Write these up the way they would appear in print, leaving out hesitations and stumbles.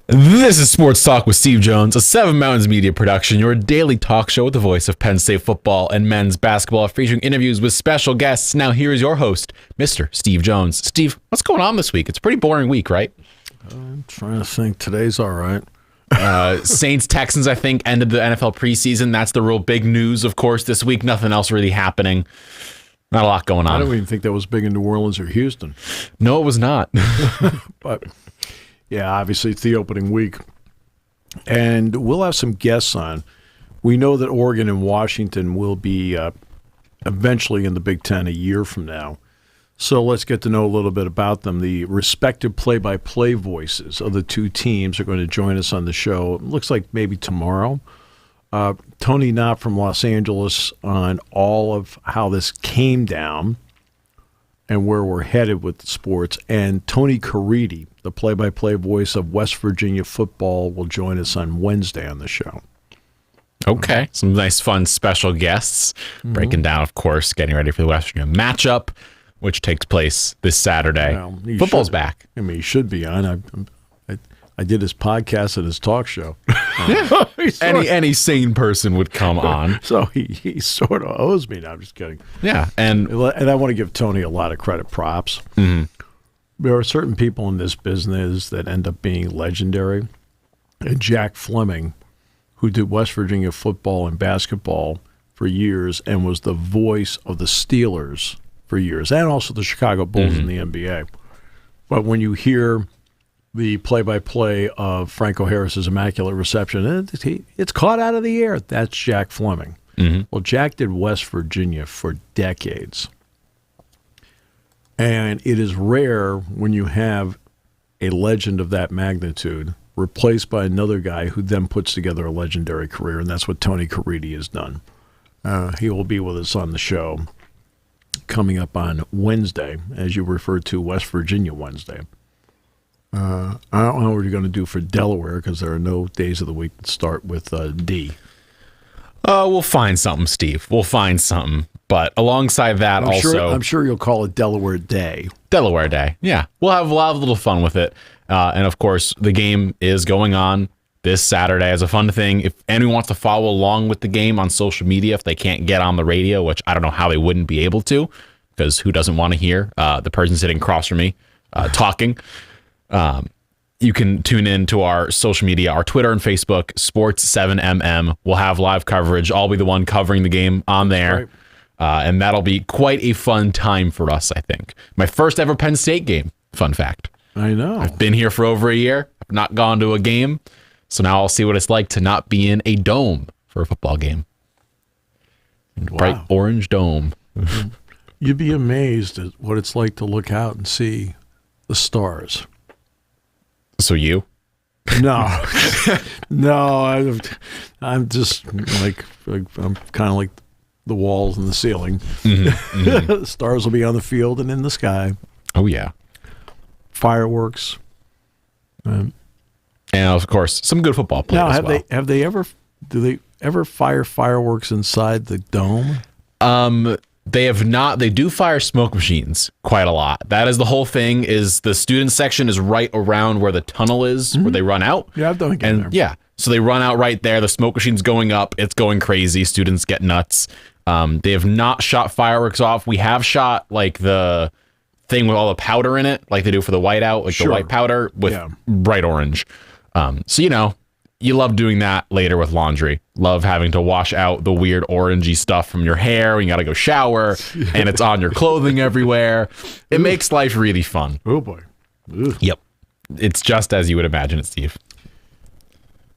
This is Sports Talk with Steve Jones, a Seven Mountains Media production, your daily talk show with the voice of Penn State football and men's basketball, featuring interviews with special guests. Now, here is your host, Mr. Steve Jones. Steve, what's going on this week? It's a pretty boring week, right? I'm trying to think. Today's all right. Saints, Texans, I think, ended the NFL preseason. That's the real big news, of course, this week. Nothing else really happening. Not a lot going on. I don't even think that was big in New Orleans or Houston. No, it was not. But, yeah, obviously it's the opening week. And we'll have some guests on. We know that Oregon and Washington will be eventually in the Big Ten a year from now. So let's get to know a little bit about them. The respective play-by-play voices of the two teams are going to join us on the show. It looks like maybe tomorrow. Tony Knott from Los Angeles on all of how this came down and where we're headed with the sports. And Tony Caridi, the play-by-play voice of West Virginia football, will join us on Wednesday on the show. Okay. Some nice, fun, special guests. Breaking down, of course, getting ready for the West Virginia matchup, which takes place this Saturday. Well, Football's back. I mean, he should be on. I did his podcast and his talk show. Any sane person would come on. So he sort of owes me. No, I'm just kidding. Yeah. And I want to give Tony a lot of credit, props. Mm-hmm. There are certain people in this business that end up being legendary. And Jack Fleming, who did West Virginia football and basketball for years and was the voice of the Steelers for years, and also the Chicago Bulls in the NBA. But when you hear the play-by-play of Franco Harris's Immaculate Reception, it's caught out of the air. That's Jack Fleming. Mm-hmm. Well, Jack did West Virginia for decades. And it is rare when you have a legend of that magnitude replaced by another guy who then puts together a legendary career, and that's what Tony Caridi has done. He will be with us on the show coming up on Wednesday, as you referred to, West Virginia Wednesday. I don't know what you're going to do for Delaware because there are no days of the week that start with D. We'll find something, Steve. We'll find something. But alongside that, I'm sure you'll call it Delaware Day. Delaware Day, yeah. We'll have a little fun with it. And, of course, the game is going on this Saturday as a fun thing. If anyone wants to follow along with the game on social media, if they can't get on the radio, which I don't know how they wouldn't be able to, because who doesn't want to hear the person sitting across from me talking, you can tune in to our social media, our Twitter and Facebook, Sports7MM. We'll have live coverage. I'll be the one covering the game on there. Right. And that'll be quite a fun time for us, I think. My first ever Penn State game, fun fact. I know. I've been here for over a year. I've not gone to a game. So now I'll see what it's like to not be in a dome for a football game. Wow. Bright orange dome. You'd be amazed at what it's like to look out and see the stars. So you? No, no. I'm just like I'm kind of like the walls and the ceiling. Mm-hmm, mm-hmm. The stars will be on the field and in the sky. Oh yeah, fireworks, and of course some good football play. Now, as well. Do they ever fire fireworks inside the dome? They have not. They do fire smoke machines quite a lot. That is the whole thing. Is the student section is right around where the tunnel is, where they run out. Yeah, I've done it there. Yeah, so they run out right there. The smoke machine's going up. It's going crazy. Students get nuts. They have not shot fireworks off. We have shot like the thing with all the powder in it, like they do for the whiteout, like the white powder with bright orange. So you love doing that later with laundry. Love having to wash out the weird orangey stuff from your hair. You got to go shower, and it's on your clothing everywhere. It makes life really fun. Oh, boy. Ugh. Yep. It's just as you would imagine it, Steve.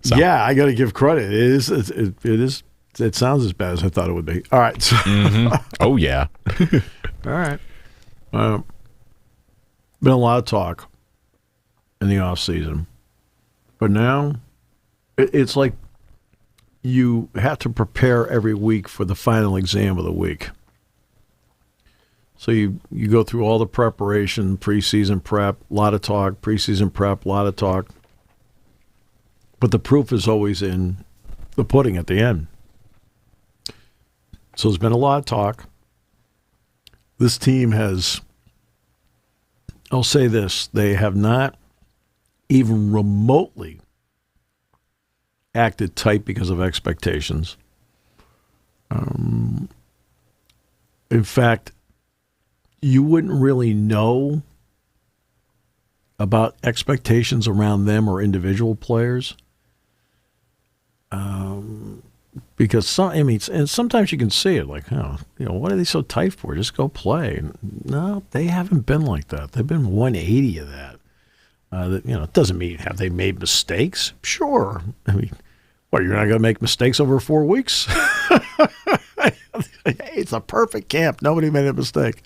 So. Yeah, I got to give credit. It is. It sounds as bad as I thought it would be. All right. So. Mm-hmm. Oh, yeah. All right. Been a lot of talk in the off season, but now it's like you have to prepare every week for the final exam of the week. So you go through all the preparation, preseason prep, a lot of talk, preseason prep, a lot of talk. But the proof is always in the pudding at the end. So there's been a lot of talk. This team has, I'll say this, they have not even remotely acted tight because of expectations. In fact, you wouldn't really know about expectations around them or individual players. Because and sometimes you can see it like, what are they so tight for? Just go play. No, they haven't been like that. They've been 180 of that. It doesn't mean have they made mistakes? Sure. I mean, you're not going to make mistakes over 4 weeks? Hey, it's a perfect camp. Nobody made a mistake.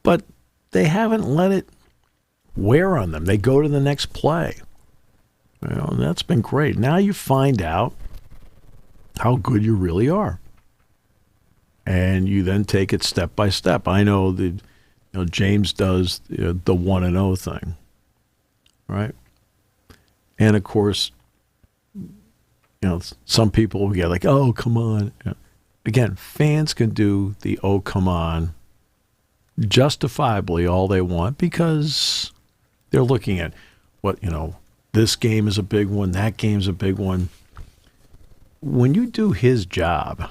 But they haven't let it wear on them. They go to the next play. And that's been great. Now you find out how good you really are. And you then take it step by step. I know that James does the 1-0 thing, right? And of course, some people get like, oh, come on. Again, fans can do the oh, come on justifiably all they want because they're looking at what, this game is a big one, that game's a big one. When you do his job,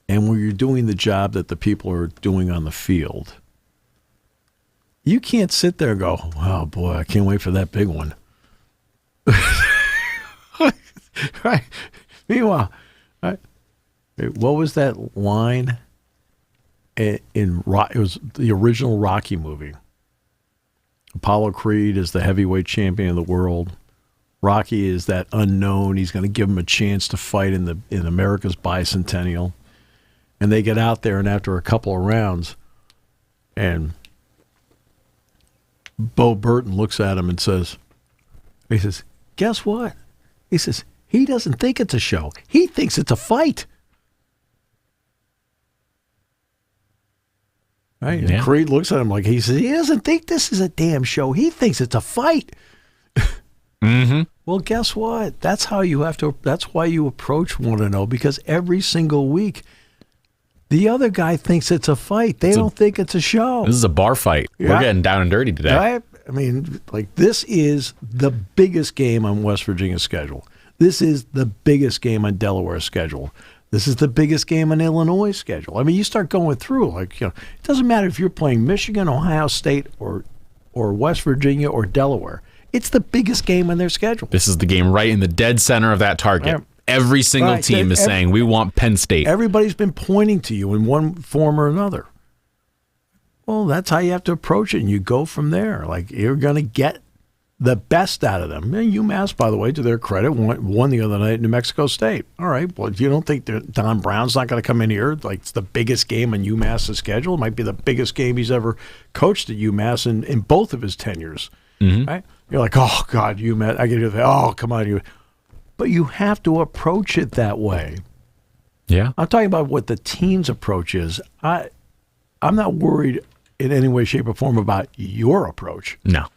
and when you're doing the job that the people are doing on the field, you can't sit there and go, oh, boy, I can't wait for that big one. Right? Meanwhile, right? What was that line it was the original Rocky movie. Apollo Creed is the heavyweight champion of the world. Rocky is that unknown. He's going to give him a chance to fight in America's bicentennial. And they get out there, and after a couple of rounds, and Bo Burton looks at him and says, guess what? He says, he doesn't think it's a show. He thinks it's a fight. Right? Yeah. And Creed looks at him like he says, he doesn't think this is a damn show. He thinks it's a fight. Mm-hmm. Well, guess what? That's why you approach 1-0, because every single week the other guy thinks it's a fight. They don't think it's a show. This is a bar fight. Yeah. We're getting down and dirty today. Right? I mean, this is the biggest game on West Virginia's schedule. This is the biggest game on Delaware's schedule. This is the biggest game on Illinois' schedule. I mean, you start going through, it doesn't matter if you're playing Michigan, Ohio State, or West Virginia, or Delaware. It's the biggest game on their schedule. This is the game right in the dead center of that target. Right. Every single team is saying, we want Penn State. Everybody's been pointing to you in one form or another. Well, that's how you have to approach it, and you go from there. You're going to get the best out of them. And UMass, by the way, to their credit, won the other night in New Mexico State. All right, well, you don't think that Don Brown's not going to come in here it's the biggest game on UMass's schedule? It might be the biggest game he's ever coached at UMass in both of his tenures. Mm-hmm. Right? You're like, oh, God, UMass. I get to oh, come on, you. But you have to approach it that way. Yeah. I'm talking about what the team's approach is. I'm not worried in any way, shape, or form about your approach. No.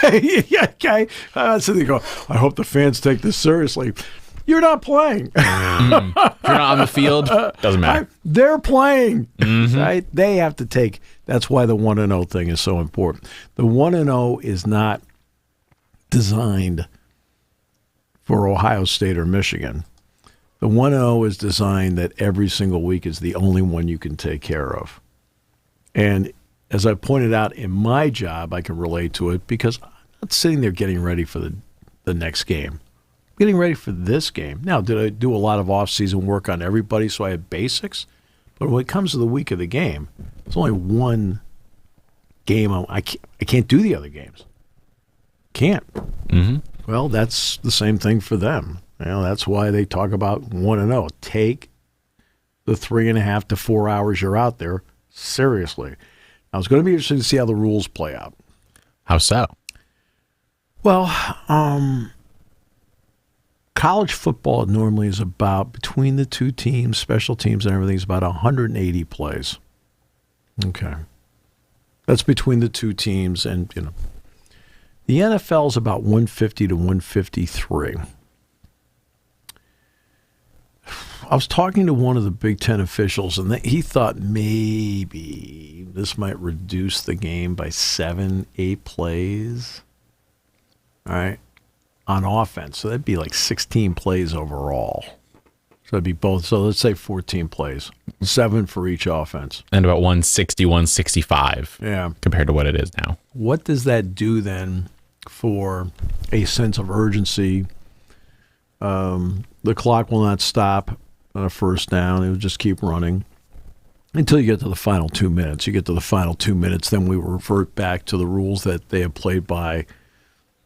Yeah, okay. So they go, I hope the fans take this seriously. You're not playing. If you're not on the field, doesn't matter. They're playing. Mm-hmm. Right? They have to take. That's why the 1-0 thing is so important. The 1-0 is not designed for Ohio State or Michigan. The 1-0 is designed that every single week is the only one you can take care of. And as I pointed out in my job, I can relate to it because I'm not sitting there getting ready for the next game. I'm getting ready for this game. Now, did I do a lot of off-season work on everybody so I have basics? But when it comes to the week of the game, there's only one game. I can't do the other games. Can't. Mm-hmm. Well, that's the same thing for them. That's why they talk about 1-0. Take the 3.5 to 4 hours you're out there seriously. Now, it's going to be interesting to see how the rules play out. How so? Well, college football normally is about, between the two teams, special teams and everything, is about 180 plays. Okay. That's between the two teams. And, the NFL is about 150 to 153. I was talking to one of the Big Ten officials, and he thought maybe this might reduce the game by 7-8 plays. All right, on offense. So that'd be like 16 plays overall. So it'd be both. So let's say 14 plays, 7 for each offense. And about 160, 165 compared to what it is now. What does that do then for a sense of urgency? The clock will not stop on a first down. It will just keep running until you get to the final 2 minutes. You get to the final 2 minutes, then we revert back to the rules that they have played by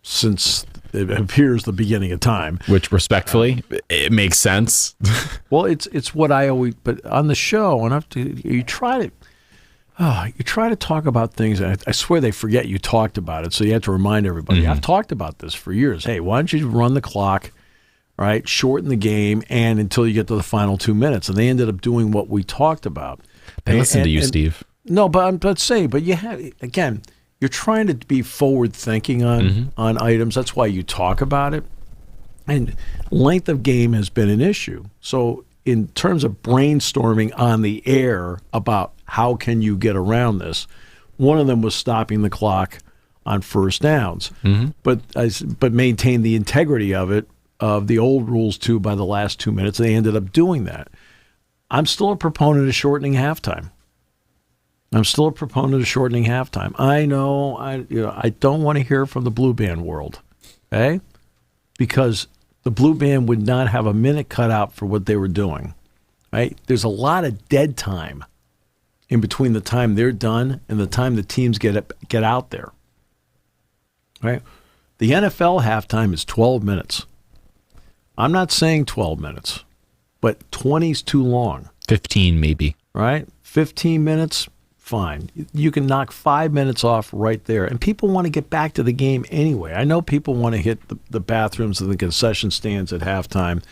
since it appears the beginning of time. Which, respectfully, it makes sense. Well, it's what I always. But on the show, and you try to talk about things, and I swear they forget you talked about it. So you have to remind everybody. Mm-hmm. I've talked about this for years. Hey, why don't you run the clock, right? Shorten the game, and until you get to the final 2 minutes. And they ended up doing what we talked about. They listen to you, Steve. No, but you have again. You're trying to be forward thinking on items. That's why you talk about it. And length of game has been an issue. So in terms of brainstorming on the air about how can you get around this, one of them was stopping the clock on first downs, but maintain the integrity of it, of the old rules too, by the last 2 minutes. They ended up doing that. I'm still a proponent of shortening halftime. I know I don't want to hear from the blue band world, okay? Because the blue band would not have a minute cut out for what they were doing, right? There's a lot of dead time in between the time they're done and the time the teams get out there, right? The NFL halftime is 12 minutes. I'm not saying 12 minutes, but 20's too long. 15 maybe. Right? 15 minutes. Fine. You can knock 5 minutes off right there. And people want to get back to the game anyway. I know people want to hit the bathrooms and the concession stands at halftime.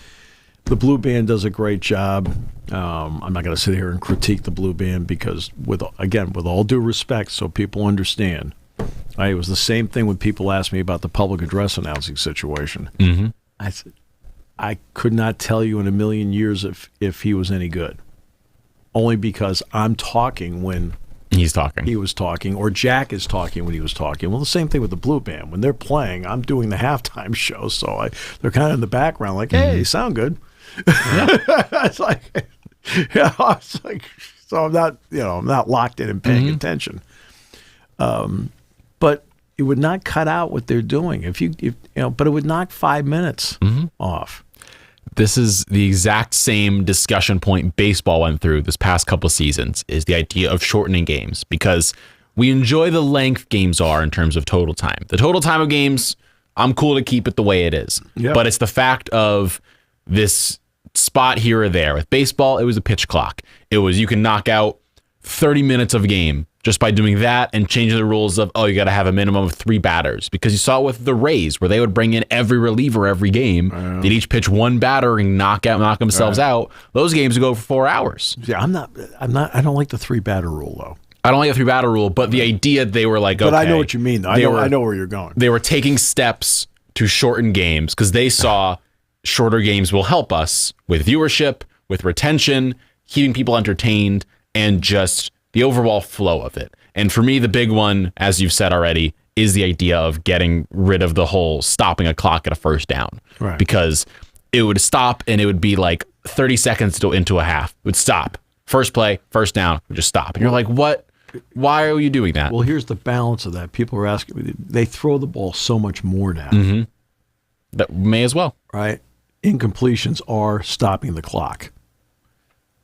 The Blue Band does a great job. I'm not going to sit here and critique the Blue Band because, with all due respect, so people understand, it was the same thing when people asked me about the public address announcing situation. Mm-hmm. I said, I could not tell you in a million years if he was any good. Only because I'm talking when he's talking. He was talking, or Jack is talking when he was talking. Well, the same thing with the Blue Band. When they're playing, I'm doing the halftime show, so they're kind of in the background, like, "Hey, you sound good." Yeah. It's like, so I'm not, I'm not locked in and paying attention. But it would not cut out what they're doing but it would knock 5 minutes off. This is the exact same discussion point baseball went through this past couple of seasons, is the idea of shortening games, because we enjoy the length games are in terms of total time. The total time of games, I'm cool to keep it the way it is. Yep. But it's the fact of this spot here or there. With baseball, it was a pitch clock. It was, you can knock out 30 minutes of game just by doing that and changing the rules of, you got to have a minimum of 3 batters. Because you saw it with the Rays, where they would bring in every reliever every game. They'd each pitch one batter and knock themselves out. Those games would go for 4 hours. Yeah, I don't like the 3 batter rule, though. I don't like the 3 batter rule, but the idea they were like, But I know what you mean. I know where you're going. They were taking steps to shorten games because they saw shorter games will help us with viewership, with retention, keeping people entertained, and just the overall flow of it. And for me, the big one, as you've said already, is the idea of getting rid of the whole stopping a clock at a first down. Right. Because it would stop and it would be like 30 seconds into a half. It would stop. First play, first down, it would just stop. And you're like, what? Why are you doing that? Well, here's the balance of that. People are asking me, they throw the ball so much more now. Mm-hmm. That may as well. Right? Incompletions are stopping the clock.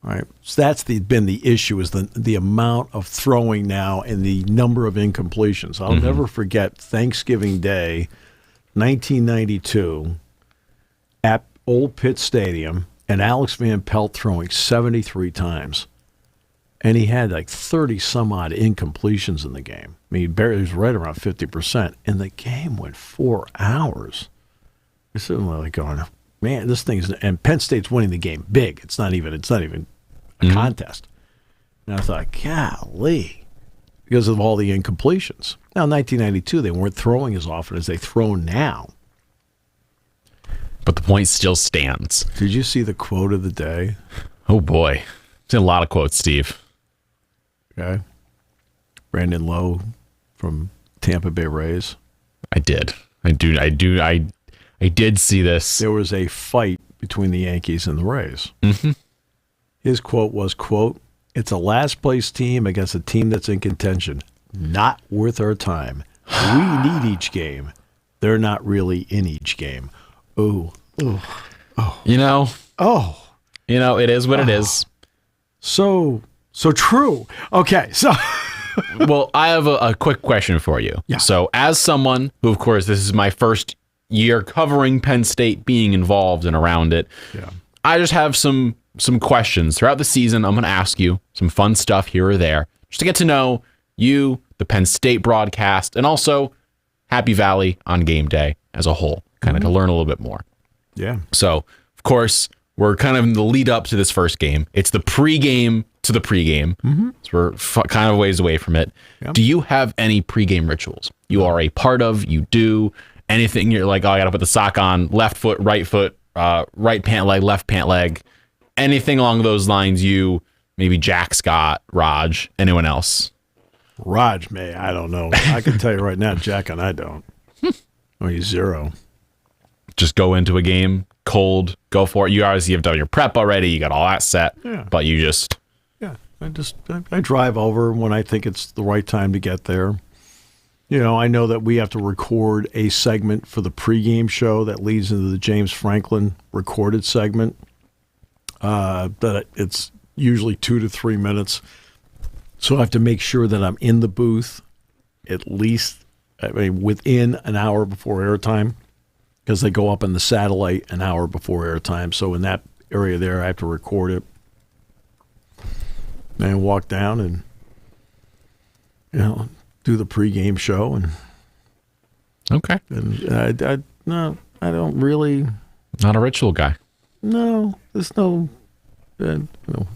Right, so that's been the issue, is the amount of throwing now and the number of incompletions. I'll never forget Thanksgiving Day, 1992, at Old Pitt Stadium, and Alex Van Pelt throwing 73 times, and he had like 30 some odd incompletions in the game. I mean, he was right around 50%, and the game went 4 hours. You're sitting there like going, man, this thing's, and Penn State's winning the game big. It's not even a contest. And I thought, golly, because of all the incompletions. Now, in 1992, they weren't throwing as often as they throw now. but the point still stands. Did you see the quote of the day? Oh, boy. There's a lot of quotes, Steve. Okay. Brandon Lowe from Tampa Bay Rays. I did see this. There was a fight between the Yankees and the Rays. Mm-hmm. His quote was, quote, "It's a last place team against a team that's in contention. Not worth our time. We need each game. They're not really in each game." Oh. You know, Oh. it is what it is. So true. Okay, so Well, I have a quick question for you. Yeah. So as someone who, of course, this is my first year covering Penn State, being involved and around it, yeah. I just have some questions. Throughout the season, I'm going to ask you some fun stuff here or there, just to get to know you, the Penn State broadcast, and also Happy Valley on game day as a whole, kind of to learn a little bit more. Yeah. So, of course, we're kind of in the lead up to this first game. It's the pregame to the pregame. Mm-hmm. So we're kind of ways away from it. Yep. Do you have any pregame rituals you are a part of? You do anything you're like, oh, I got to put the sock on, left foot, right pant leg, left pant leg, anything along those lines? You, maybe Jack, Scott, Raj, anyone else? Raj may. I don't know. I can tell you right now, Jack and I don't. Oh, he's zero. Just go into a game cold, go for it. You obviously have done your prep already. You got all that set, but you just... Yeah, I drive over when I think it's the right time to get there. You know, I know that we have to record a segment for the pregame show that leads into the James Franklin recorded segment. That it's usually 2 to 3 minutes. So I have to make sure that I'm in the booth at least, within an hour before airtime, because they go up in the satellite an hour before airtime. So in that area there, I have to record it. And walk down and, do the pregame show. And Okay. And no, I don't really. Not a ritual guy. No, there's no. No.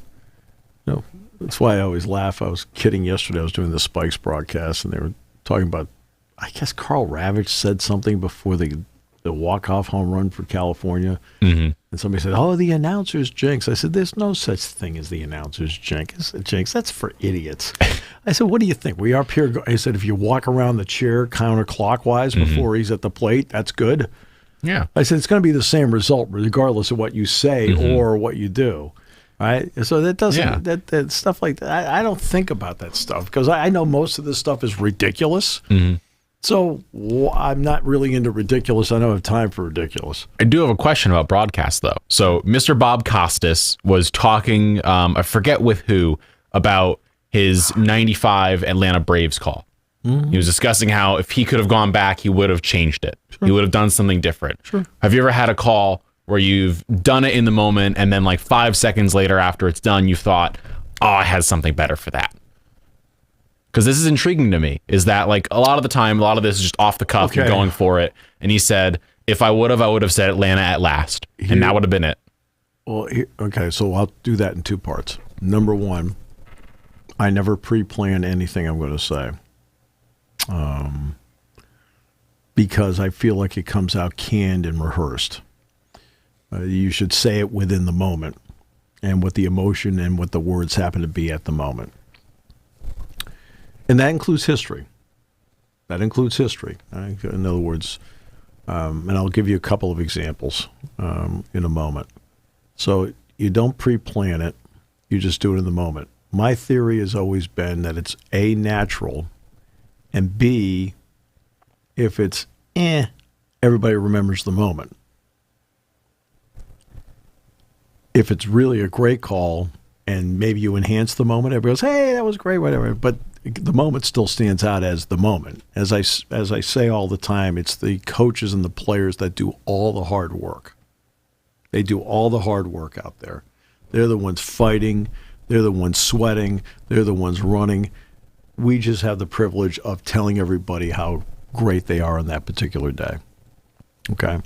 That's why I always laugh. I was kidding yesterday. I was doing the Spikes broadcast, and they were talking about, I guess Carl Ravitch said something before the walk-off home run for California. Mm-hmm. And somebody said, "Oh, the announcer's jinx." I said, "There's no such thing as the announcer's jinx. That's for idiots." I said, "What do you think? We are up here." I said, "If you walk around the chair counterclockwise before he's at the plate, that's good." Yeah. I said, "It's going to be the same result regardless of what you say or what you do." Right? So that doesn't, that stuff like that, I don't think about that stuff because I know most of this stuff is ridiculous. Mm-hmm. So I'm not really into ridiculous. I don't have time for ridiculous. I do have a question about broadcast, though. So Mr. Bob Costas was talking, I forget with who, about his 95 Atlanta Braves call. Mm-hmm. He was discussing how if he could have gone back, he would have changed it. Sure. He would have done something different. Sure. Have you ever had a call where you've done it in the moment and then like 5 seconds later after it's done, you thought, oh, I had something better for that? Because this is intriguing to me, is that like a lot of the time, a lot of this is just off the cuff, you're going for it. And he said, if I would have said Atlanta at last, and that would have been it. Well, okay, so I'll do that in 2 parts. Number one, I never pre-plan anything I'm going to say. Because I feel like it comes out canned and rehearsed. You should say it within the moment and what the emotion and what the words happen to be at the moment. And that includes history. In other words, and I'll give you a couple of examples in a moment. So you don't pre-plan it. You just do it in the moment. My theory has always been that it's A, natural, and B, if it's everybody remembers the moment. If it's really a great call and maybe you enhance the moment, everybody goes, hey, that was great, whatever. But the moment still stands out as the moment. As I say all the time, it's the coaches and the players that do all the hard work. They do all the hard work out there. They're the ones fighting. They're the ones sweating. They're the ones running. We just have the privilege of telling everybody how great they are on that particular day. Okay?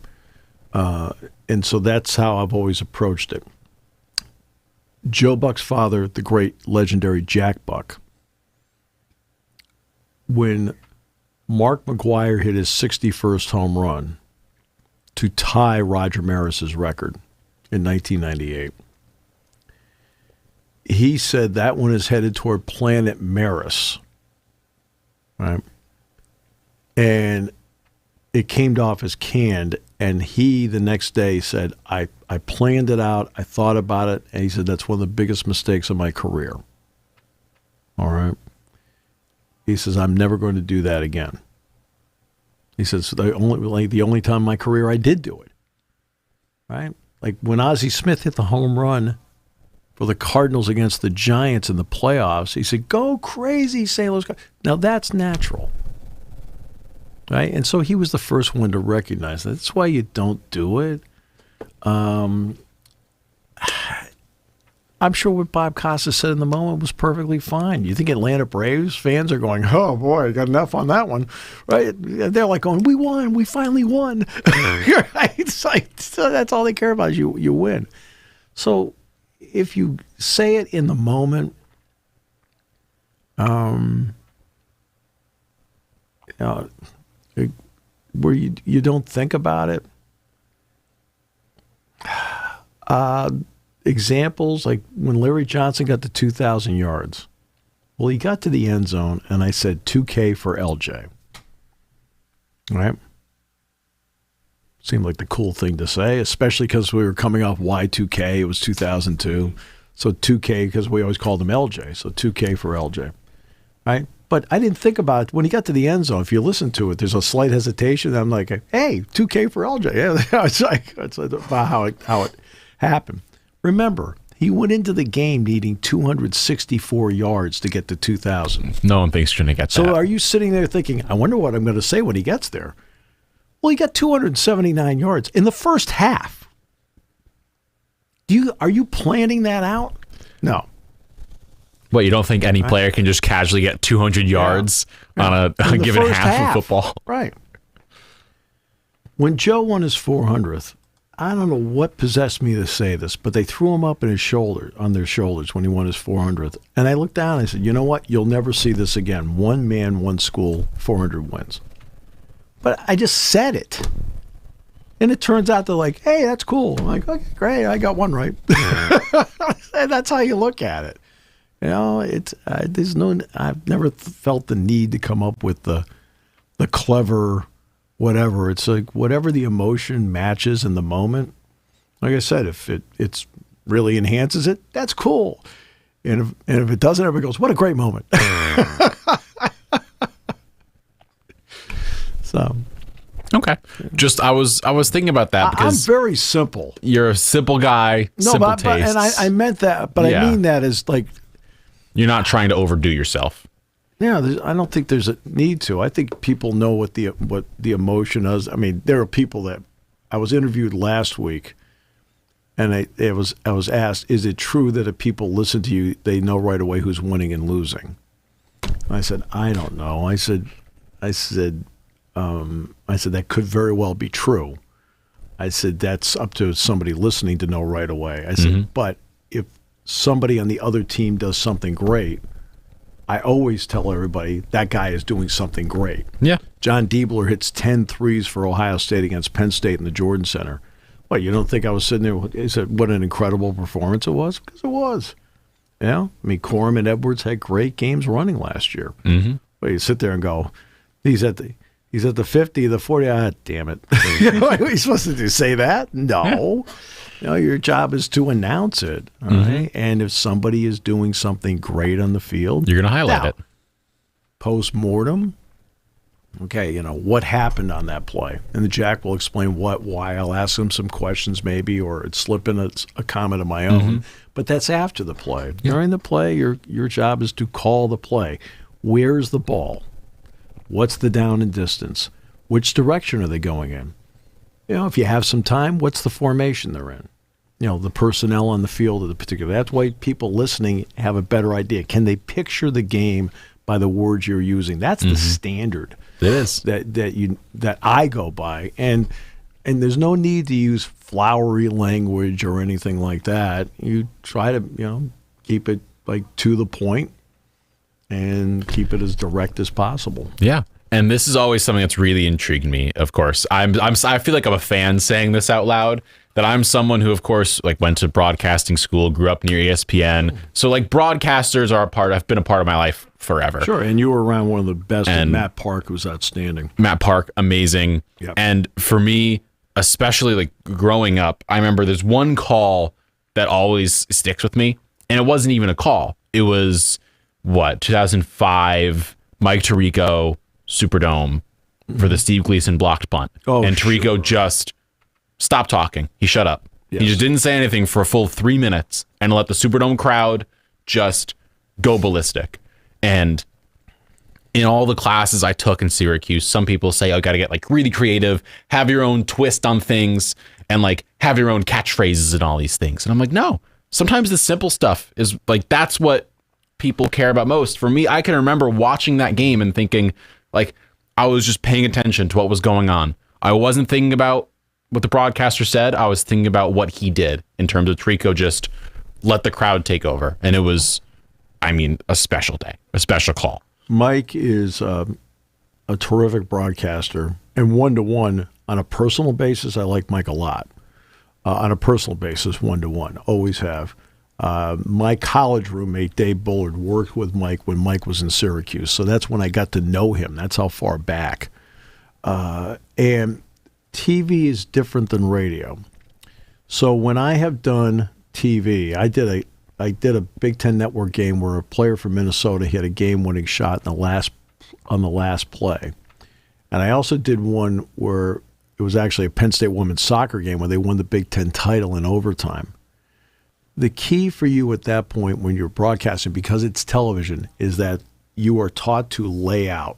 And so that's how I've always approached it. Joe Buck's father, the great legendary Jack Buck, when Mark McGwire hit his 61st home run, to tie Roger Maris's record in 1998. He said that one is headed toward Planet Maris, right? And it came off as canned, and he, the next day, said, I planned it out, I thought about it, and he said, that's one of the biggest mistakes of my career. All right? He says, I'm never going to do that again. He says, the only time in my career I did do it. Right? Like when Ozzie Smith hit the home run for the Cardinals against the Giants in the playoffs, he said, go crazy, St. Louis. Now that's natural. Right? And so he was the first one to recognize that. That's why you don't do it. I'm sure what Bob Costa said in the moment was perfectly fine. You think Atlanta Braves fans are going, oh, boy, got enough on that one, right? They're like going, we won. We finally won. Right? It's like, so that's all they care about is you win. So if you say it in the moment, where you don't think about it, examples like when Larry Johnson got to 2,000 yards. Well, he got to the end zone, and I said 2K for LJ. Right? Seemed like the cool thing to say, especially because we were coming off Y2K. It was 2002. So 2K, because we always called him LJ. So 2K for LJ. Right? But I didn't think about it. When he got to the end zone, if you listen to it, there's a slight hesitation. I'm like, hey, 2K for LJ. Yeah, it's about how it happened. Remember, he went into the game needing 264 yards to get to 2,000. No one thinks you're going to get that. So are you sitting there thinking, I wonder what I'm going to say when he gets there? Well, he got 279 yards in the first half. Are you planning that out? No. What, you don't think any player can just casually get 200 yards on a given half of football? Right. When Joe won his 400th, I don't know what possessed me to say this, but they threw him up on their shoulders when he won his 400th. And I looked down and I said, you know what? You'll never see this again. One man, one school, 400 wins. But I just said it. And it turns out they're like, hey, that's cool. I'm like, okay, great. I got one right. And that's how you look at it. You know, I've never felt the need to come up with the clever whatever. It's like whatever the emotion matches in the moment. Like I said, if it's really enhances it, that's cool. And if it doesn't, everybody goes, what a great moment. So, okay. Just I was thinking about that because I'm very simple. You're a simple guy. No, simple but tastes. and I meant that, but I mean that as like you're not trying to overdo yourself. Yeah, I don't think there's a need to. I think people know what the emotion is. I mean, there are people that I was interviewed last week, and I was asked, "Is it true that if people listen to you, they know right away who's winning and losing?" And I said, "I don't know." I said that could very well be true. I said that's up to somebody listening to know right away. I said, but if somebody on the other team does something great, I always tell everybody that guy is doing something great. Yeah. John Diebler hits 10 threes for Ohio State against Penn State in the Jordan Center. What, you don't think I was sitting there? He said, what an incredible performance it was? Because it was. You know? I mean, Corum and Edwards had great games running last year. Mm-hmm. But you sit there and go, he's at the 50, the 40. Damn it. What are we supposed to do? Say that? No. You know, your job is to announce it. All right? And if somebody is doing something great on the field, you're going to highlight it. Post-mortem, okay, you know, what happened on that play? And the Jack will explain why. I'll ask him some questions maybe, or it's slip in a comment of my own. But that's after the play. Yeah. During the play, your job is to call the play. Where's the ball? What's the down and distance? Which direction are they going in? You know, if you have some time, what's the formation they're in? You know, the personnel on the field of the particular. That's why people listening have a better idea. Can they picture the game by the words you're using? That's the standard. It is. That I go by. And there's no need to use flowery language or anything like that. You try to, you know, keep it like to the point and keep it as direct as possible. Yeah. And this is always something that's really intrigued me. Of course, I feel like I'm a fan saying this out loud. That I'm someone who, of course, like went to broadcasting school, grew up near ESPN. So like broadcasters have been a part of my life forever. Sure, and you were around one of the best. And Matt Park was outstanding. Matt Park, amazing. Yep. And for me, especially like growing up, I remember there's one call that always sticks with me, and it wasn't even a call. It was 2005, Mike Tirico, Superdome for the Steve Gleason blocked punt, and Tirico just stopped talking. He shut up. Yes. He just didn't say anything for a full 3 minutes and let the Superdome crowd just go ballistic. And in all the classes I took in Syracuse, some people say, oh, got to get like really creative, have your own twist on things, and like have your own catchphrases and all these things. And I'm like, no, sometimes the simple stuff is like, that's what people care about most. For me, I can remember watching that game and thinking like, I was just paying attention to what was going on. I wasn't thinking about what the broadcaster said. I was thinking about what he did in terms of Tirico just let the crowd take over. And it was, I mean, a special day, a special call. Mike is a terrific broadcaster, and one-to-one on a personal basis, I like Mike a lot. On a personal basis, one-to-one, always have. My college roommate, Dave Bullard, worked with Mike when Mike was in Syracuse, so that's when I got to know him. That's how far back. And TV is different than radio. So when I have done TV, I did a Big Ten Network game where a player from Minnesota hit a game-winning shot on the last play. And I also did one where it was actually a Penn State women's soccer game where they won the Big Ten title in overtime. The key for you at that point when you're broadcasting, because it's television, is that you are taught to lay out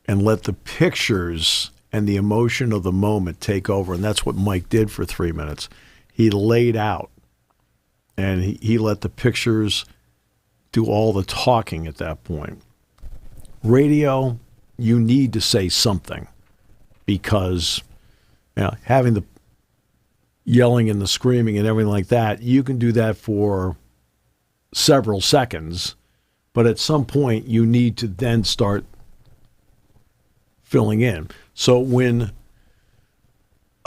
and let the pictures and the emotion of the moment take over. And that's what Mike did for 3 minutes. He laid out, and he let the pictures do all the talking at that point. Radio, you need to say something because having the yelling and the screaming and everything like that, you can do that for several seconds, but at some point you need to then start filling in. So when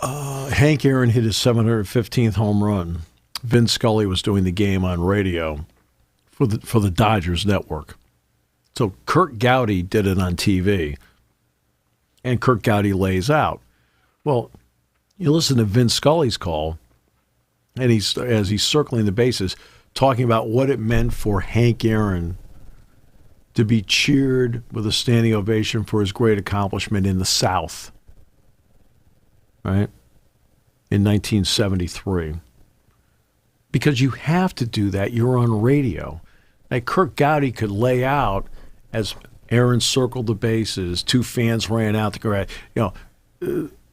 Hank Aaron hit his 715th home run, Vin Scully was doing the game on radio for the Dodgers network. So Kurt Gowdy did it on TV, and Kurt Gowdy lays out. Well, you listen to Vin Scully's call, and as he's circling the bases, talking about what it meant for Hank Aaron to be cheered with a standing ovation for his great accomplishment in the South, right, in 1973. Because you have to do that. You're on radio. Like Kurt Gowdy could lay out as Aaron circled the bases, two fans ran out the garage.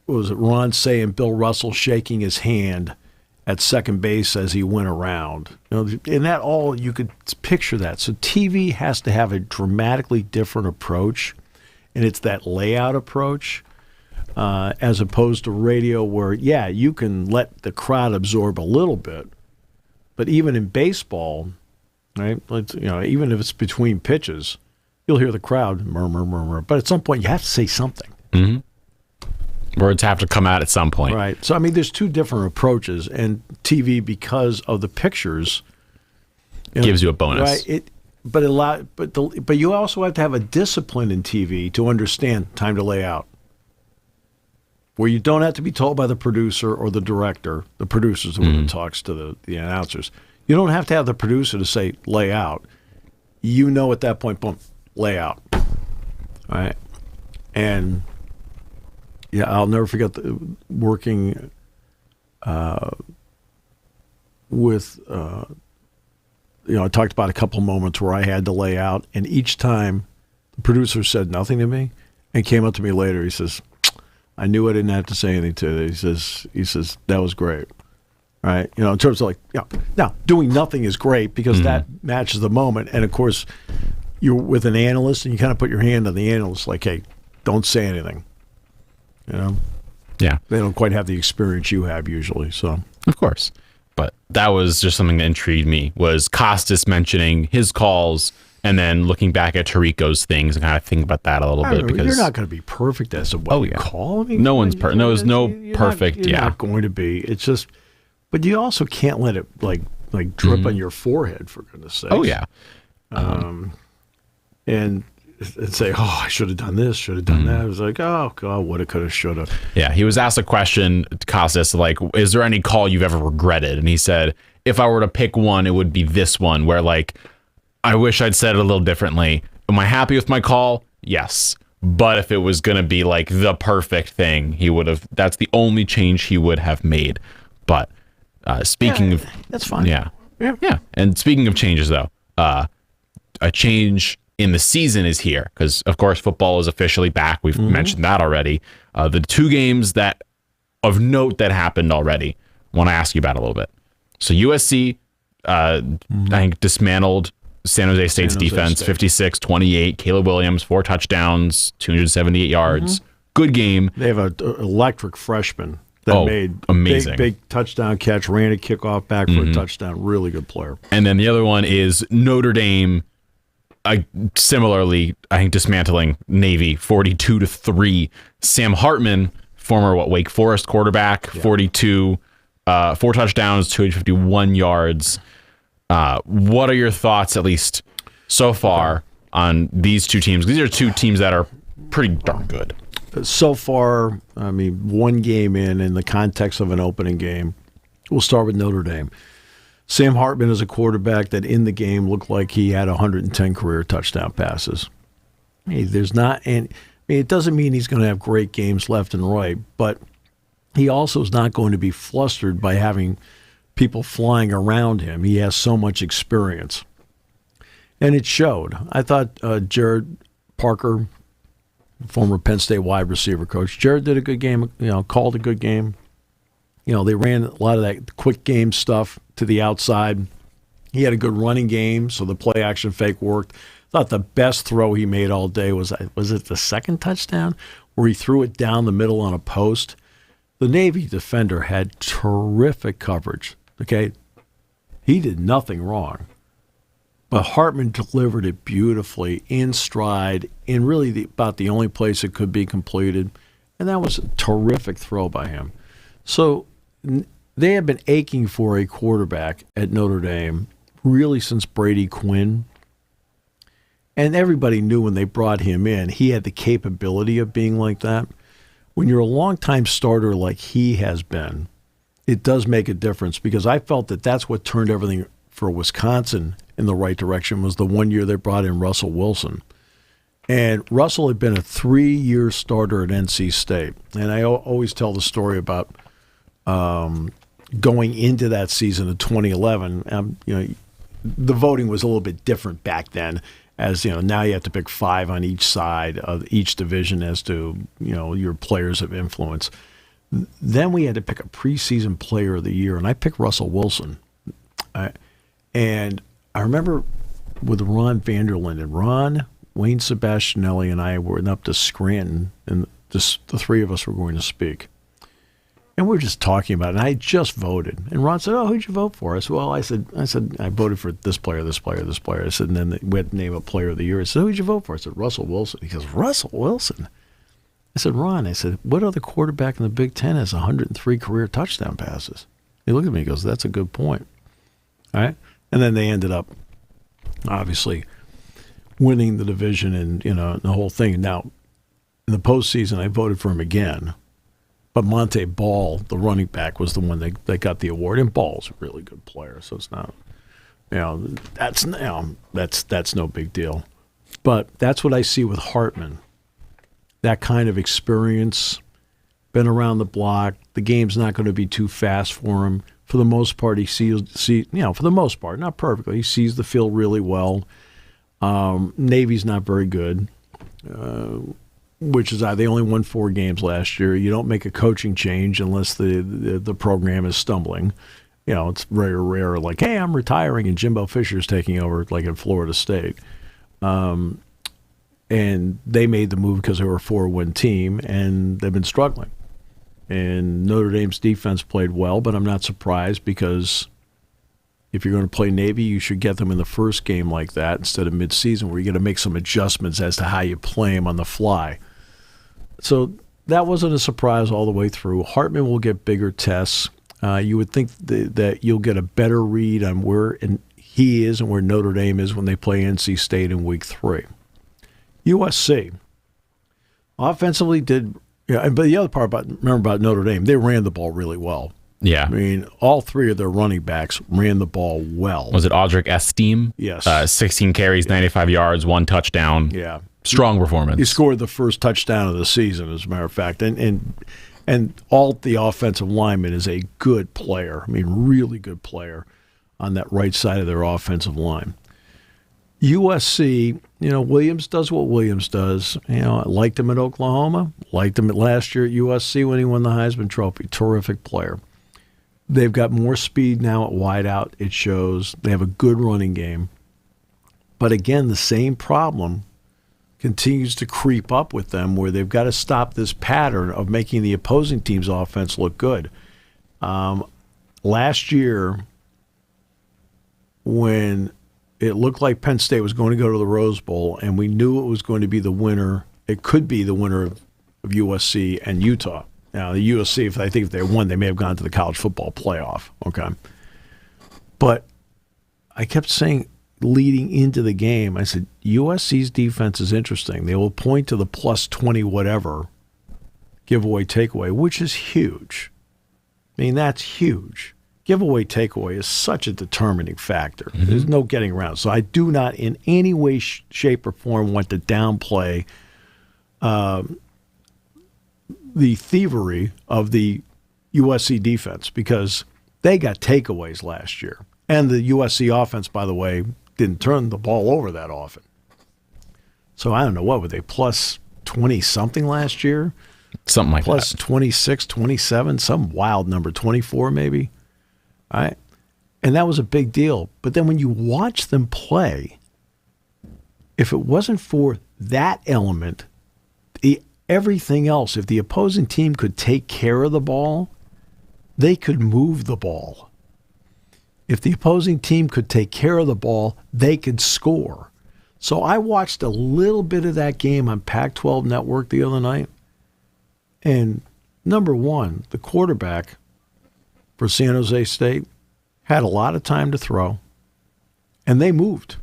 What was it, Ron Say and Bill Russell shaking his hand at second base as he went around. And that all, you could picture that. So TV has to have a dramatically different approach, and it's that layout approach as opposed to radio where, you can let the crowd absorb a little bit. But even in baseball, right, even if it's between pitches, you'll hear the crowd murmur, murmur. But at some point, you have to say something. Mm-hmm. Words have to come out at some point. Right. So, I mean, there's two different approaches. And TV, because of the pictures, gives you a bonus. Right. But you also have to have a discipline in TV to understand time to lay out. Where you don't have to be told by the producer or the director. The producer's the one that talks to the announcers. You don't have to have the producer to say, lay out. You know at that point, boom, lay out. All right? And, I'll never forget working with, I talked about a couple moments where I had to lay out, and each time the producer said nothing to me and came up to me later. He says, I knew I didn't have to say anything to it. He says, that was great. Right? In terms of now doing nothing is great because that matches the moment. And of course, you're with an analyst and you kind of put your hand on the analyst like, hey, don't say anything. Yeah. They don't quite have the experience you have usually. So of course. But that was just something that intrigued me, was Costas mentioning his calls And then looking back at Tirico's things and kind of think about that a little bit because you're not going to be perfect as a what you call. I mean, no one's perfect. No, there's no perfect. You're not going to be. It's just, but you also can't let it like drip on your forehead, for goodness sakes. Oh yeah. And say, oh, I should have done this, should have done that. It was like, oh God, woulda, coulda, shoulda. Yeah, he was asked a question, Costas, like, is there any call you've ever regretted? And he said, if I were to pick one, it would be this one, where like, I wish I'd said it a little differently. Am I happy with my call? Yes. But if it was going to be like the perfect thing, that's the only change he would have made. But speaking of... That's fine. Yeah. And speaking of changes, though, a change in the season is here because, of course, football is officially back. We've mentioned that already. The two games that of note that happened already, I want to ask you about a little bit. So USC, I think, dismantled San Jose State's defense, 56-28. Caleb Williams, 4 touchdowns, 278 yards. Good game. They have an electric freshman that made amazing big touchdown catch, ran a kickoff back for a touchdown. Really good player. And then the other one is Notre Dame, similarly, I think, dismantling Navy, 42-3. Sam Hartman, former Wake Forest quarterback, 42, 4 touchdowns, 251 yards. What are your thoughts, at least so far, on these two teams? These are two teams that are pretty darn good. So far, I mean, one game in the context of an opening game, we'll start with Notre Dame. Sam Hartman is a quarterback that in the game looked like he had 110 career touchdown passes. Hey, it doesn't mean he's going to have great games left and right, but he also is not going to be flustered by having people flying around him. He has so much experience. And it showed. I thought Jared Parker, former Penn State wide receiver coach, Jared did a good game, called a good game. They ran a lot of that quick game stuff to the outside. He had a good running game, so the play action fake worked. Thought the best throw he made all day was it the second touchdown where he threw it down the middle on a post. The Navy defender had terrific coverage. Okay, he did nothing wrong, but Hartman delivered it beautifully in stride, in really about the only place it could be completed, and that was a terrific throw by him. So they have been aching for a quarterback at Notre Dame really since Brady Quinn, and everybody knew when they brought him in, he had the capability of being like that. When you're a longtime starter like he has been, it does make a difference because I felt that that's what turned everything for Wisconsin in the right direction was the 1 year they brought in Russell Wilson. And Russell had been a 3-year starter at NC State. And I always tell the story about going into that season of 2011. The voting was a little bit different back then. As now you have to pick 5 on each side of each division as to your players of influence. Then we had to pick a preseason player of the year, and I picked Russell Wilson. And I remember with Ron Vanderlinde, and Ron, Wayne Sebastianelli, and I were up to Scranton, and the 3 of us were going to speak. And we were just talking about it, and I had just voted. And Ron said, who'd you vote for? I said, well, I said, I voted for this player, this player, this player. I said, and then we had to name a player of the year. I said, who'd you vote for? I said, Russell Wilson. He goes, Russell Wilson? I said, Ron, what other quarterback in the Big Ten has 103 career touchdown passes? He looked at me and goes, that's a good point. All right? And then they ended up, obviously, winning the division and, the whole thing. Now, in the postseason, I voted for him again. But Monte Ball, the running back, was the one that got the award. And Ball's a really good player, so it's not, that's no big deal. But that's what I see with Hartman. That kind of experience, been around the block. The game's not going to be too fast for him. For the most part, for the most part, not perfectly, he sees the field really well. Navy's not very good, which is they only won 4 games last year. You don't make a coaching change unless the program is stumbling. It's very rare, like, hey, I'm retiring and Jimbo Fisher's taking over, like at Florida State. And they made the move because they were a 4-win team, and they've been struggling. And Notre Dame's defense played well, but I'm not surprised because if you're going to play Navy, you should get them in the first game like that instead of midseason where you're going to make some adjustments as to how you play them on the fly. So that wasn't a surprise all the way through. Hartman will get bigger tests. You would think that you'll get a better read on where he is and where Notre Dame is when they play NC State in week 3. USC offensively did, but the other part about Notre Dame, they ran the ball really well. Yeah. I mean, all 3 of their running backs ran the ball well. Was it Audric Estime? Yes. 16 carries, 95 yards, 1 touchdown. Yeah. Strong performance. He scored the first touchdown of the season, as a matter of fact. And all the offensive lineman is a good player. I mean, really good player on that right side of their offensive line. USC, Williams does what Williams does. I liked him at Oklahoma. Liked him last year at USC when he won the Heisman Trophy. Terrific player. They've got more speed now at wideout. It shows. They have a good running game. But again, the same problem continues to creep up with them where they've got to stop this pattern of making the opposing team's offense look good. Last year, when it looked like Penn State was going to go to the Rose Bowl and we knew it was going to be the winner, it could be the winner of USC and Utah. Now, the USC, if they won, they may have gone to the college football playoff. Okay. But I kept saying, leading into the game, I said, USC's defense is interesting. They will point to the plus 20 whatever giveaway takeaway, which is huge. I mean, that's huge. Giveaway takeaway is such a determining factor. Mm-hmm. There's no getting around. So I do not in any way, shape, or form want to downplay the thievery of the USC defense because they got takeaways last year. And the USC offense, by the way, didn't turn the ball over that often. So I don't know, what were they, plus 20-something last year? Something like plus that. Plus 26, 27, some wild number, 24 maybe. All right? And that was a big deal. But then when you watch them play, if it wasn't for that element, everything else, if the opposing team could take care of the ball, they could move the ball. If the opposing team could take care of the ball, they could score. So I watched a little bit of that game on Pac-12 Network the other night. And number one, the quarterback for San Jose State had a lot of time to throw, and they moved.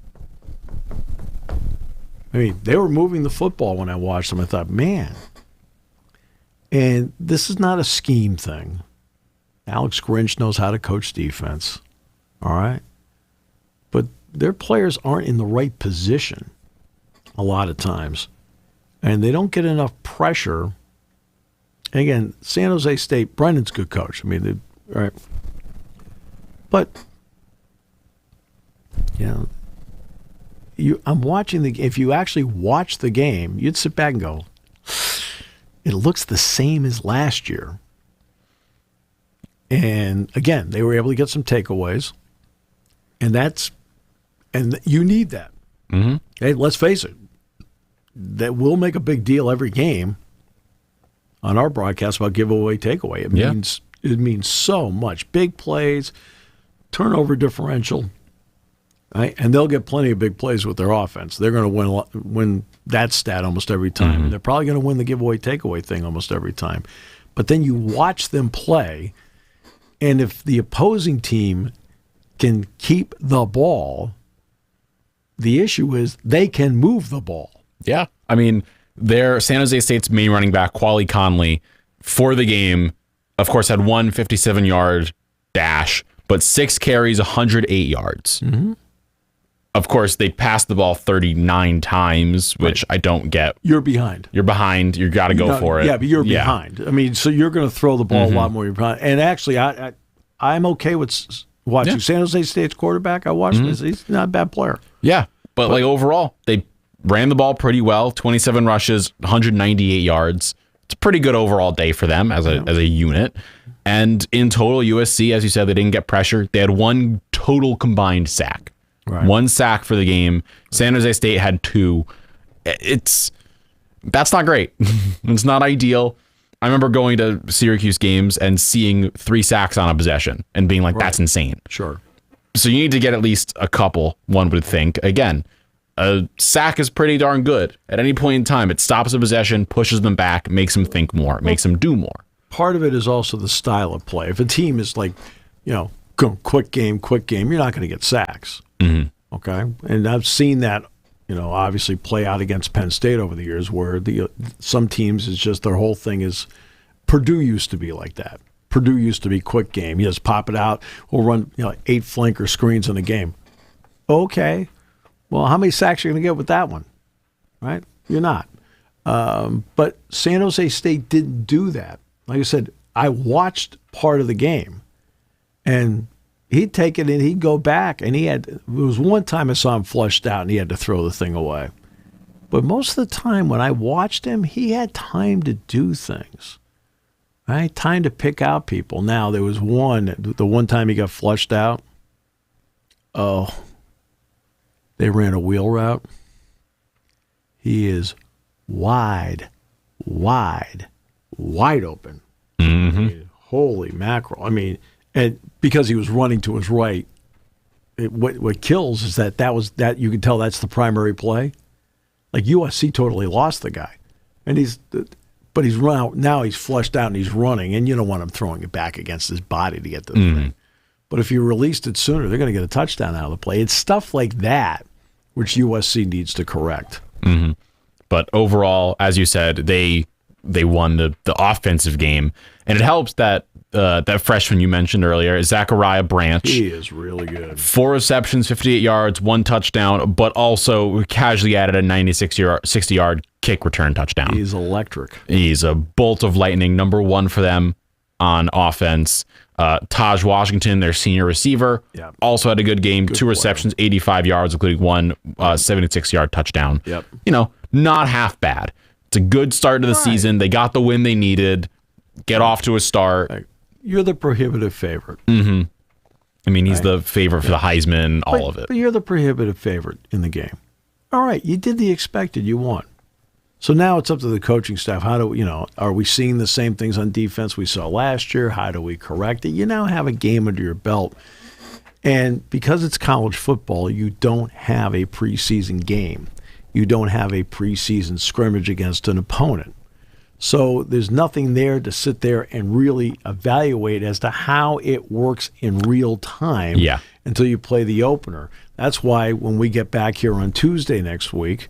I mean, they were moving the football when I watched them. I thought, man. And this is not a scheme thing. Alex Grinch knows how to coach defense. All right? But their players aren't in the right position a lot of times. And they don't get enough pressure. And again, San Jose State, Brendan's a good coach. I mean, right? But, I'm watching if you actually watch the game, you'd sit back and go, it looks the same as last year. And again, they were able to get some takeaways. And you need that. Mm-hmm. Hey, let's face it. That will make a big deal every game on our broadcast about giveaway takeaway. It means so much. Big plays, turnover differential. Right? And they'll get plenty of big plays with their offense. They're going to win that stat almost every time. Mm-hmm. They're probably going to win the giveaway takeaway thing almost every time. But then you watch them play, and if the opposing team can keep the ball, the issue is they can move the ball. Yeah. I mean, their San Jose State's main running back, Quali Conley, for the game, of course, had one 57-yard dash, but 6 carries, 108 yards. Mm-hmm. Of course, they passed the ball 39 times, which I don't get. You're behind. You got to go for it. Yeah, but you're behind. I mean, so you're going to throw the ball a lot more. You're behind. And actually, I'm okay with watching San Jose State's quarterback. I watched this. He's not a bad player. Yeah, but like overall, they ran the ball pretty well. 27 rushes, 198 yards. It's a pretty good overall day for them as a unit. And in total, USC, as you said, they didn't get pressure. They had 1 total combined sack. Right. 1 sack for the game. San Jose State had 2. That's not great. It's not ideal. I remember going to Syracuse games and seeing 3 sacks on a possession and being like, that's insane. Sure. So you need to get at least a couple, one would think. Again, a sack is pretty darn good. At any point in time, it stops the possession, pushes them back, makes them think more, makes them do more. Part of it is also the style of play. If a team is like, quick game, you're not going to get sacks. Mm-hmm. Okay? And I've seen that, obviously play out against Penn State over the years where some teams is just their whole thing is Purdue used to be like that. Purdue used to be quick game. You just pop it out. We'll run 8 flanker screens in a game. Okay. Well, how many sacks are you going to get with that one? Right? You're not. But San Jose State didn't do that. Like I said, I watched part of the game, and he'd take it and he'd go back, and there was one time I saw him flushed out and he had to throw the thing away. But most of the time when I watched him, he had time to do things. Right? Time to pick out people. Now, there was the one time he got flushed out, they ran a wheel route. He is wide open. Mm-hmm. I mean, holy mackerel. I mean, and because he was running to his right, what kills is that you can tell that's the primary play. Like USC totally lost the guy. And he's run out. Now he's flushed out and he's running, and you don't want him throwing it back against his body to get the thing. But if you released it sooner, they're going to get a touchdown out of the play. It's stuff like that which USC needs to correct. Mm-hmm. But overall, as you said, they won the offensive game, and it helps that that freshman you mentioned earlier, Zachariah Branch. He is really good. 4 receptions, 58 yards, 1 touchdown, but also casually added a 60-yard kick return touchdown. He's electric. He's a bolt of lightning, number 1 for them on offense. Taj Washington, their senior receiver, also had a good game. Good 2 receptions, 85 yards, including 1 76-yard touchdown. Yep. Not half bad. It's a good start to the season. They got the win they needed. Get off to a start. You're the prohibitive favorite. Mm-hmm. I mean, he's the favorite for the Heisman, all of it. But you're the prohibitive favorite in the game. All right, you did the expected. You won. So now it's up to the coaching staff. Are we seeing the same things on defense we saw last year? How do we correct it? You now have a game under your belt. And because it's college football, you don't have a preseason game. You don't have a preseason scrimmage against an opponent. So there's nothing there to sit there and really evaluate as to how it works in real time until you play the opener. That's why when we get back here on Tuesday next week,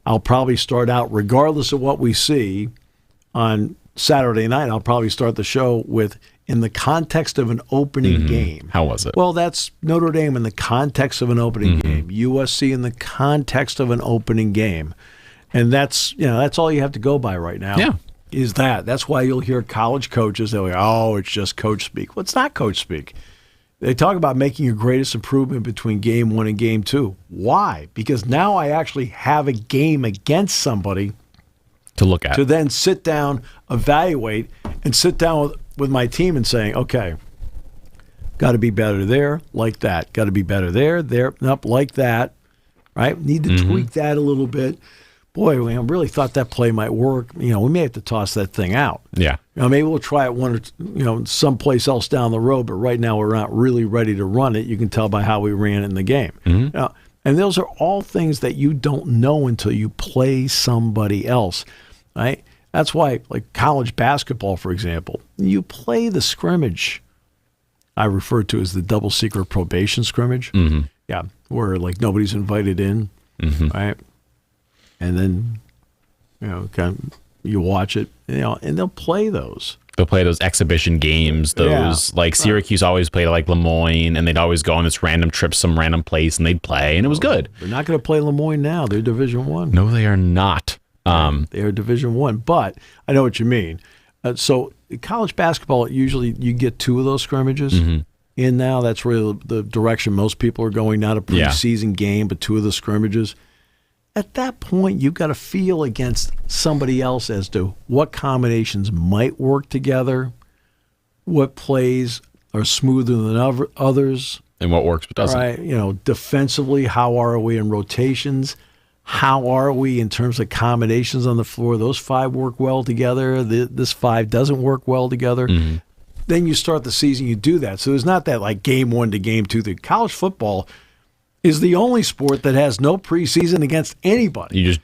I'll probably start out, regardless of what we see on Saturday night, I'll probably start the show with, in the context of an opening game. How was it? Well, that's Notre Dame in the context of an opening game. USC in the context of an opening game. And that's all you have to go by right now. Yeah. Is that. That's why you'll hear college coaches, they'll go, it's just coach speak. Well, it's not coach speak. They talk about making your greatest improvement between game 1 and game 2. Why? Because now I actually have a game against somebody to look at. To then sit down, evaluate, and sit down with my team and saying, okay, got to be better there, like that. Got to be better there, nope, like that. Right? Need to tweak that a little bit. Boy, I really thought that play might work. We may have to toss that thing out. Yeah. Maybe we'll try it someplace else down the road, but right now we're not really ready to run it. You can tell by how we ran it in the game. And those are all things that you don't know until you play somebody else, right? That's why, like college basketball, for example, you play the scrimmage I refer to as the double secret probation scrimmage. Yeah, where like nobody's invited in, right? And then, you watch it, and they'll play those. They'll play those exhibition games, like Syracuse always played like Lemoyne, and they'd always go on this random trip, some random place, and they'd play, and it was good. They're not going to play Lemoyne now. They're Division I. No, they are not. They are Division I, but I know what you mean. So college basketball, usually you get 2 of those scrimmages in now. That's really the direction most people are going, not a preseason game, but 2 of the scrimmages. At that point, you've got to feel against somebody else as to what combinations might work together, what plays are smoother than others. And what works but doesn't. Right? Defensively, how are we in rotations? How are we in terms of combinations on the floor? Those 5 work well together. This 5 doesn't work well together. then you start the season, you do that. So there's not that like game 1 to game 2. The college football is the only sport that has no preseason against anybody. You just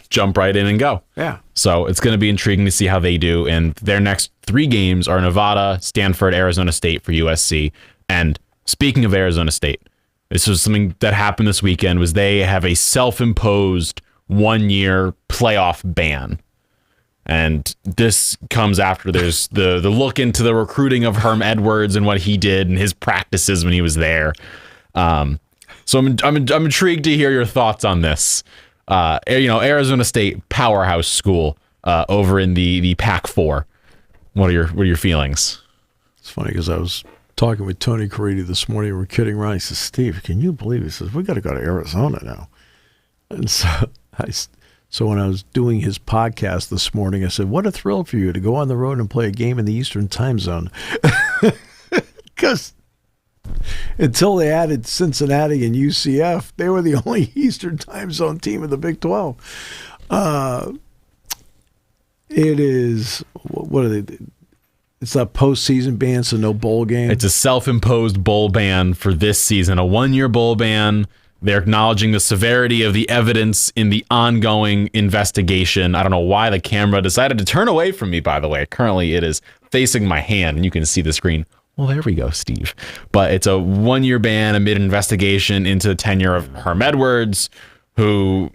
jump right in and go. Yeah. So it's going to be intriguing to see how they do. And their next 3 games are Nevada, Stanford, Arizona State for USC. And speaking of Arizona State, this was something that happened this weekend, was they have a self-imposed 1-year playoff ban. And this comes after there's the look into the recruiting of Herm Edwards and what he did and his practices when he was there. So I'm intrigued to hear your thoughts on this. Arizona State powerhouse school over in the Pac-4. What are your feelings? It's funny because I was talking with Tony Caridi this morning. We're kidding around. He says, "Steve, can you believe?" He says, "We got to go to Arizona now." And so when I was doing his podcast this morning, I said, "What a thrill for you to go on the road and play a game in the Eastern Time Zone," because until they added Cincinnati and UCF, they were the only Eastern Time Zone team in the Big 12. It is, what are they? It's a postseason ban, so no bowl game. It's a self-imposed bowl ban for this season, a 1-year bowl ban. They're acknowledging the severity of the evidence in the ongoing investigation. I don't know why the camera decided to turn away from me, by the way. Currently, it is facing my hand, and you can see the screen. Well, there we go, Steve. But it's a 1-year ban amid investigation into the tenure of Herm Edwards, who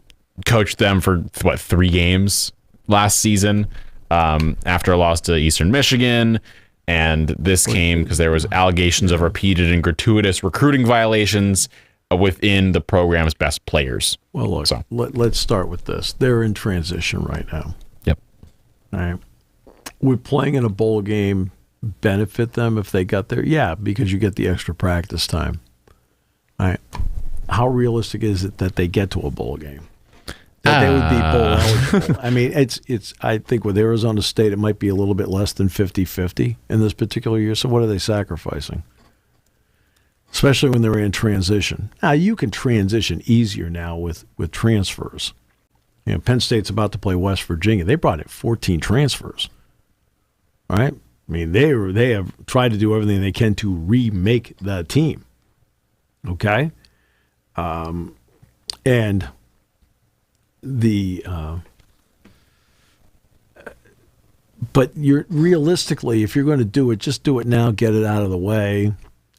coached them for, 3 games last season after a loss to Eastern Michigan. And this came because there was allegations of repeated and gratuitous recruiting violations within the program's best players. Well, look, let's start with this. They're in transition right now. Yep. All right. Would playing in a bowl game benefit them if they got there? Yeah, because you get the extra practice time. All right. How realistic is it that they get to a bowl game? That they would be bowl eligible? I mean, it's. I think with Arizona State, it might be a little bit less than 50-50 in this particular year. So what are they sacrificing? Especially when they're in transition. Now, you can transition easier now with transfers. You know, Penn State's about to play West Virginia. They brought in 14 transfers. All right? I mean, they have tried to do everything they can to remake the team. Okay? And but you're realistically, if you're going to do it, just do it now, get it out of the way,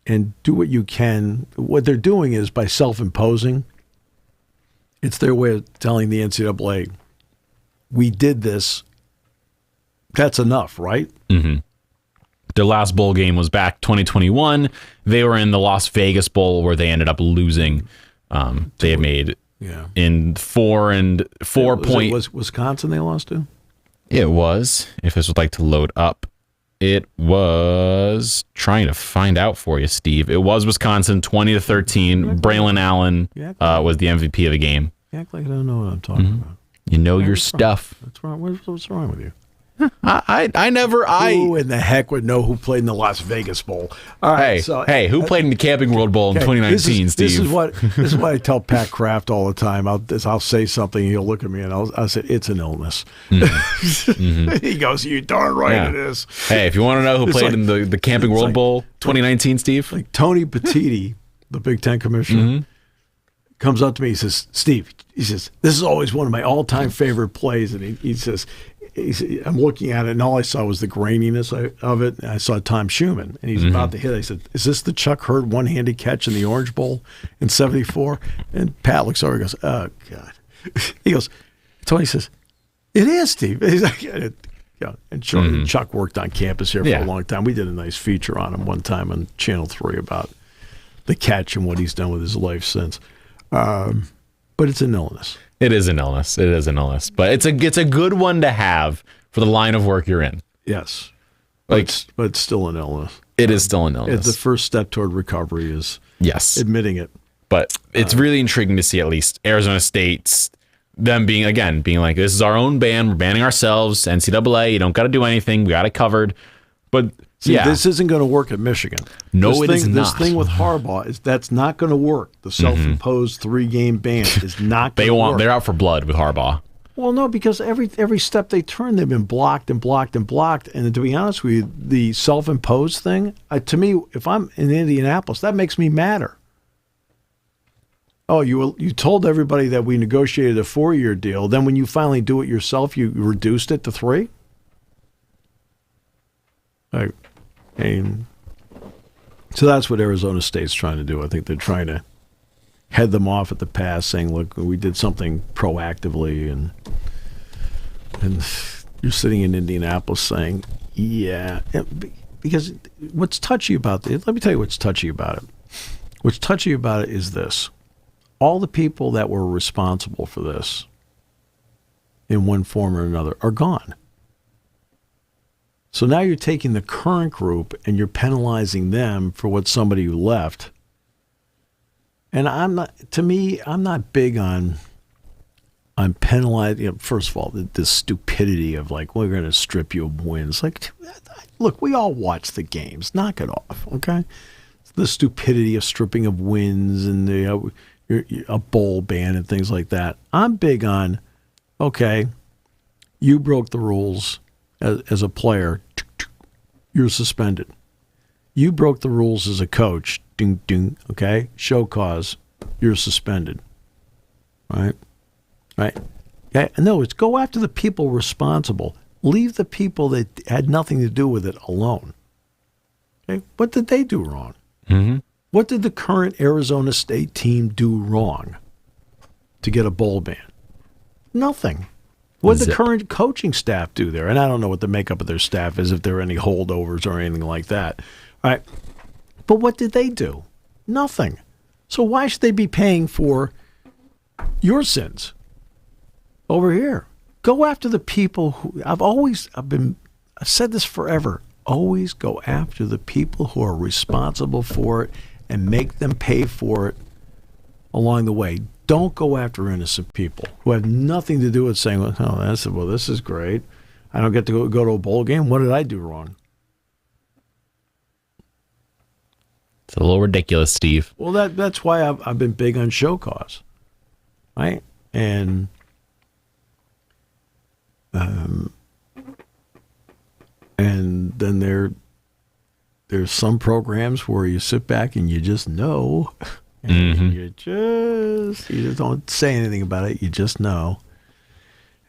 and do what you can. What they're doing is by self-imposing, it's their way of telling the NCAA, we did this, that's enough, right? Mm-hmm. Their last bowl game was back 2021. They were in the Las Vegas Bowl where they ended up losing. They had made in 4 point. Was Wisconsin they lost to? It was. If this would like to load up, it was trying to find out for you, Steve. It was Wisconsin 20-13. Braylon Allen was the MVP of the game. You act like I don't know what I'm talking about. You know your stuff. What's wrong? What's wrong with you? Who in the heck would know who played in the Las Vegas Bowl? All right, who played in the Camping World Bowl in 2019, Steve? This is what I tell Pat Kraft all the time. I'll say something, and he'll look at me, and I'll say, it's an illness. Mm-hmm. He goes, you darn right it is. Hey, if you want to know who played in the Camping World Bowl 2019, Steve? Like Tony Petitti, the Big Ten commissioner, comes up to me, he says, Steve, this is always one of my all-time favorite plays, and he says, I'm looking at it, and all I saw was the graininess of it. And I saw Tom Schumann, and he's about to hit. I said, is this the Chuck Hurd one-handed catch in the Orange Bowl in 74? And Pat looks over and goes, oh, God. He goes, Tony says, it is, Steve. He's like, and Chuck worked on campus here for a long time. We did a nice feature on him one time on Channel 3 about the catch and what he's done with his life since. But it's an illness. It is an illness. But it's a good one to have for the line of work you're in. Yes. But it's still an illness. It is still an illness. The first step toward recovery is admitting it. But it's really intriguing to see at least Arizona State's, them being like, this is our own ban. We're banning ourselves. NCAA, you don't got to do anything. We got it covered. But this isn't going to work at Michigan. No, it is not. This thing with Harbaugh that's not going to work. The self-imposed 3-game ban is not going to work. They're out for blood with Harbaugh. Well, no, because every step they turn, they've been blocked and blocked and blocked. And to be honest with you, the self-imposed thing, to me, if I'm in Indianapolis, that makes me madder. Oh, you told everybody that we negotiated a 4-year deal. Then when you finally do it yourself, you reduced it to 3? So that's what Arizona State's trying to do. I think they're trying to head them off at the pass, saying, look, we did something proactively, and you're sitting in Indianapolis saying, yeah. Because what's touchy about it, let me tell you what's touchy about it. What's touchy about it is this. All the people that were responsible for this in one form or another are gone. So now you're taking the current group and you're penalizing them for what somebody who left. And I'm not big on penalizing. First of all, the stupidity of like, we're going to strip you of wins. Like, look, we all watch the games. Knock it off, okay? The stupidity of stripping of wins and a bowl ban and things like that. I'm big on, okay, you broke the rules as a player, you're suspended. You broke the rules as a coach, ding, ding, okay? Show cause, you're suspended. Right? Yeah, no, it's go after the people responsible. Leave the people that had nothing to do with it alone. Okay? What did they do wrong? Mm-hmm. What did the current Arizona State team do wrong to get a bowl ban? Nothing. What did the current coaching staff do there? And I don't know what the makeup of their staff is, if there are any holdovers or anything like that. All right. But what did they do? Nothing. So why should they be paying for your sins over here? Go after the people who I've said this forever. Always go after the people who are responsible for it and make them pay for it along the way. Don't go after innocent people who have nothing to do with saying, well, this is great. I don't get to go to a bowl game. What did I do wrong? It's a little ridiculous, Steve. Well, that's why I've been big on show cause, right? And then there's some programs where you sit back and you just know. And you just don't say anything about it. You just know.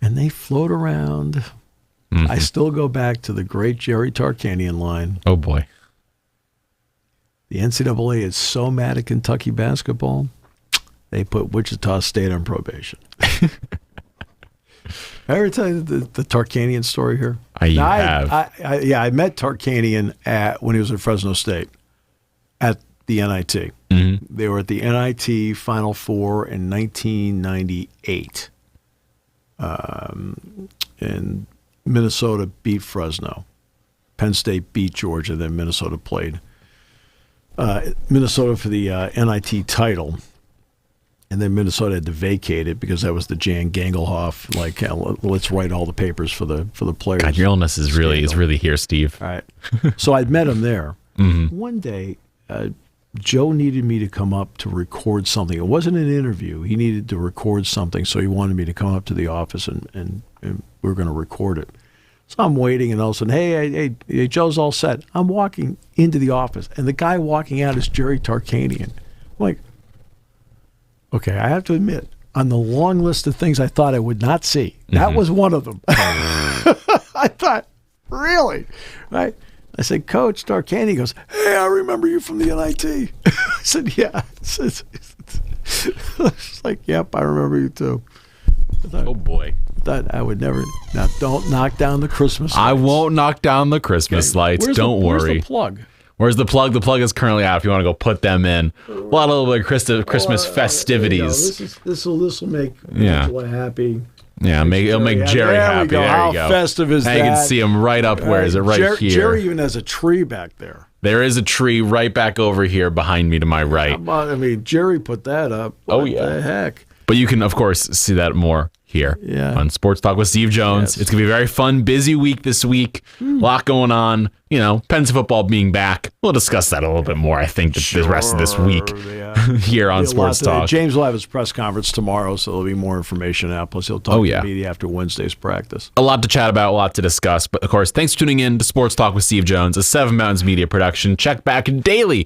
And they float around. I still go back to the great Jerry Tarkanian line. Oh, boy. The NCAA is so mad at Kentucky basketball, they put Wichita State on probation. I ever tell you the Tarkanian story here? You have. I met Tarkanian when he was at Fresno State at the NIT. They were at the NIT Final Four in 1998. And Minnesota beat Fresno. Penn State beat Georgia, then Minnesota played Minnesota for the NIT title. And then Minnesota had to vacate it because that was the Jan Gangelhoff, like, let's write all the papers for the players. God, your illness is really here, Steve. All right. So I'd met him there. One day, Joe needed me to come up to record something. It wasn't an interview. He needed to record something, so he wanted me to come up to the office, and we were going to record it. So I'm waiting, and all of a sudden, hey, Joe's all set. I'm walking into the office, and the guy walking out is Jerry Tarkanian. I'm like, okay, I have to admit, on the long list of things I thought I would not see, that was one of them. I thought, really? Right? I said, Coach Tarkanian. He goes, hey, I remember you from the NIT. I said, yeah. It's like, yep, I remember you too. Oh, boy. I thought I would never. Now, don't knock down the Christmas lights. I won't knock down the Christmas lights. Don't worry. Where's the plug? Where's the plug? The plug is currently out if you want to go put them in. We'll have a little bit of Christmas festivities. This will make Angela happy. Yeah, it'll make Jerry happy. There you go. How festive is that? I can see him right up. Where is it? Right here. Jerry even has a tree back there. There is a tree right back over here behind me to my right. I mean, Jerry put that up. What the heck? But you can, of course, see that more here Yeah. on Sports Talk with Steve Jones. Yes. It's going to be a very fun, busy week this week. A lot going on. Penn State football being back. We'll discuss that a little bit more, I think, the rest of this week here on Sports Talk. James will have his press conference tomorrow, so there'll be more information out. Plus, he'll talk to the media after Wednesday's practice. A lot to chat about, a lot to discuss. But, of course, thanks for tuning in to Sports Talk with Steve Jones, a Seven Mountains Media production. Check back daily